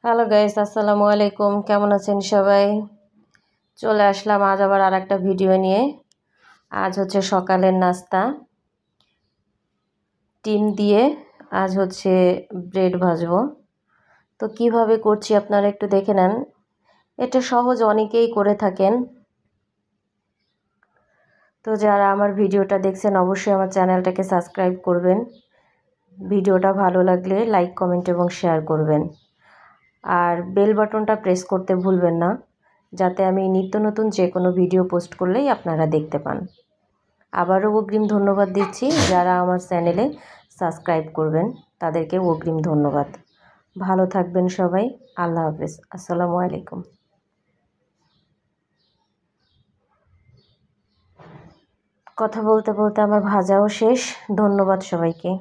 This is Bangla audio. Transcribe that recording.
হ্যালো গাইস, আসসালামু আলাইকুম। কেমন আছেন সবাই? চলে আসলাম আজ আবার আর একটা ভিডিও নিয়ে। আজ হচ্ছে সকালের নাস্তা, ডিম দিয়ে আজ হচ্ছে ব্রেড ভাজবো। তো কিভাবে করছি আপনারা একটু দেখে নেন। এটা সহজ, অনেকেই করে থাকেন। তো যারা আমার ভিডিওটা দেখছেন অবশ্যই আমার চ্যানেলটাকে সাবস্ক্রাইব করবেন। ভিডিওটা ভালো লাগলে লাইক, কমেন্ট এবং শেয়ার করবেন। আর বেল বাটনটা প্রেস করতে ভুলবেন না, যাতে আমি নিত্য নতুন যে কোনো ভিডিও পোস্ট করলেই আপনারা দেখতে পান। আবারও অগ্রিম ধন্যবাদ দিচ্ছি যারা আমার চ্যানেলে সাবস্ক্রাইব করবেন, তাদেরকে অগ্রিম ধন্যবাদ। ভালো থাকবেন সবাই। আল্লাহ হাফেজ। আসসালামু আলাইকুম। কথা বলতে বলতে আমার ভাজাও শেষ। ধন্যবাদ সবাইকে।